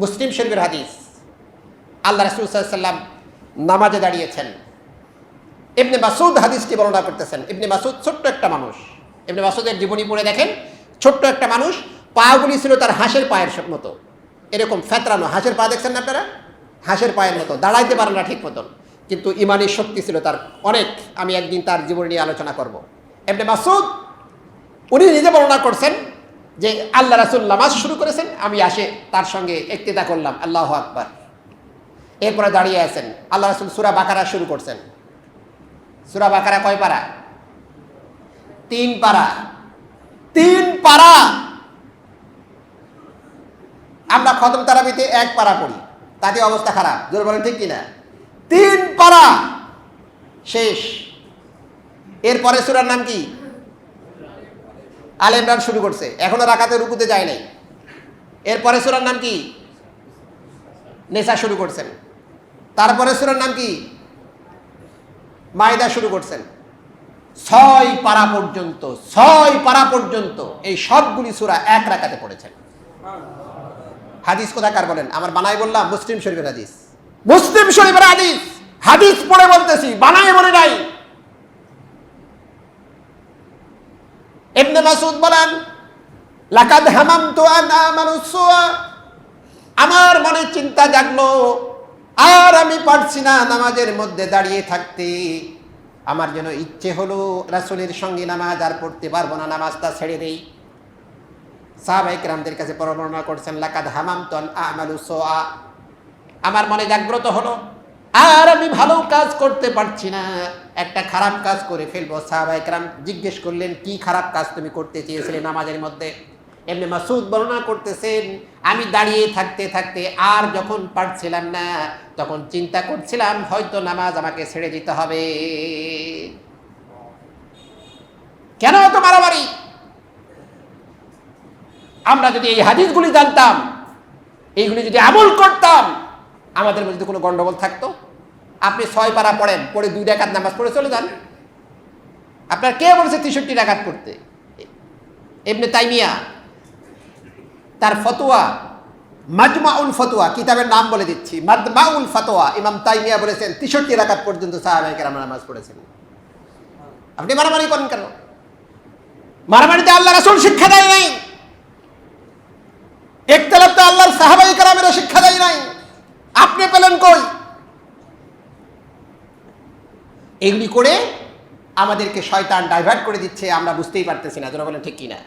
মুসলিম শরীফের হাদিস। আল্লাহ রাসূল সাল্লাল্লাহু আলাইহি ওয়াসাল্লাম নামাজে দাঁড়িয়েছেন। ইবনে মাসউদ হাদিসটি বর্ণনা করতেছেন। ইবনে মাসউদ ছোট্ট একটা মানুষ। ইবনে মাসউদের জীবনী পড়ে দেখেন, ছোট্ট একটা মানুষ, পাগুলি ছিল তার হাঁসের পায়ের মতো, এরকম ফেতরানো। হাঁসের পা দেখছেন না আপনারা? হাঁসের পায়ের মতো, দাঁড়াইতে পারে না ঠিক মতন, কিন্তু ইমানি শক্তি ছিল তার অনেক। আমি একদিন তার জীবনী নিয়ে আলোচনা করব। ইবনে মাসউদ উনি নিজে বর্ণনা করছেন যে আল্লাহ রাসূল নামাজ শুরু করেছেন, আমি আসে তার সঙ্গে ইক্তেদা করলাম, আল্লাহু আকবার। এরপরে দাঁড়িয়ে আছেন, আল্লাহ রাসূল সূরা বাকারা শুরু করছেন। সূরা বাকারা কয় পারা? 3 পারা। 3 পারা। আমরা খতম তারাবিতে 1 পারা পড়ি, তাতে অবস্থা খারাপ। জোরে বলেন ঠিক কিনা? 3 পারা শেষ। এরপরে সূরার নাম কি? আলে ইমরান শুরু করছে, এখনো রাকাতে রুকুতে যায় নাই। এরপরে সূরার নাম কি? নিসা শুরু করছেন। তারপরে সূরার নাম কি? মাইদা শুরু করছেন। 6 পারা পর্যন্ত, 6 পারা পর্যন্ত এই সবগুলি সূরা 1 রাকাতে পড়েছেন। হাদিস কোথাকার বলেন? আমার বানাই বললাম, মুসলিম শরীফের হাদিস। মুসলিম শরীফের হাদিস, হাদিস পড়ে বলতেছি, বানাই বলে নাই। ইবনে মাসউদ বলেন, লাকাদ হামামতু আন আমালু সুয়া, আমার মনে চিন্তা জাগলো, আর আমি পারছি না নামাজের মধ্যে দাঁড়িয়ে থাকতে। আমার যেন ইচ্ছে হলো রাসূলের সঙ্গে নামাজ আর পড়তে পারবো না, নামাজটা ছেড়ে দেই। সাহাবায়ে কেরামদের কাছে বর্ণনা করছেন, লাকাদ হামামতু আন আমালু সুয়া, আমার মনে জাগ্রত হলো, আর আমি ভালো কাজ করতে পারছি না, একটা খারাপ কাজ করে ফেলবো। সাহাবায়ে কেরাম জিজ্ঞেস করলেন, কি খারাপ কাজ তুমি করতে চেয়েছিলে নামাজের মধ্যে? ইবনে মাসউদ বর্ণনা করতেছেন, আমি দাঁড়িয়ে থাকতে থাকতে আর যখন পারছিলাম না, তখন চিন্তা করছিলাম হয়তো নামাজ আমাকে ছেড়ে দিতে হবে। কেন এত মারামারি? আমরা যদি এই হাদিসগুলি জানতাম, এইগুলি যদি আমল করতাম, আমাদের মধ্যে কোনো গন্ডগোল থাকতো? আপনি 6 পারা পড়েন, পড়ে 2 রাকাত নামাজ পড়ে চলে যান। আপনার কে বলেছে 63 রাকাত পড়তে? ইবনে তাইমিয়া তার ফতোয়া, মাজমাউল ফতোয়া, কিতাবের নাম বলে দিচ্ছি, মাজমাউল ফতোয়া, ইমাম তাইমিয়া বলেছেন 63 রাকাত পর্যন্ত সাহাবায়ে কেরাম নামাজ পড়েছেন। আপনি মারামারি করেন কেন? মারামারিতে আল্লাহ রাসূল শিক্ষা দেয় নাই, ইখতিলাফতে আল্লাহর সাহাবায়ে কেরামেরা শিক্ষা দেয় নাই, আপনি পেলেন কই? এগুলি করে আমাদেরকে শয়তান ডাইভার্ট করে দিচ্ছে, আমরা বুঝতেই পারতেছি না। যারা বলেন ঠিক কিনা?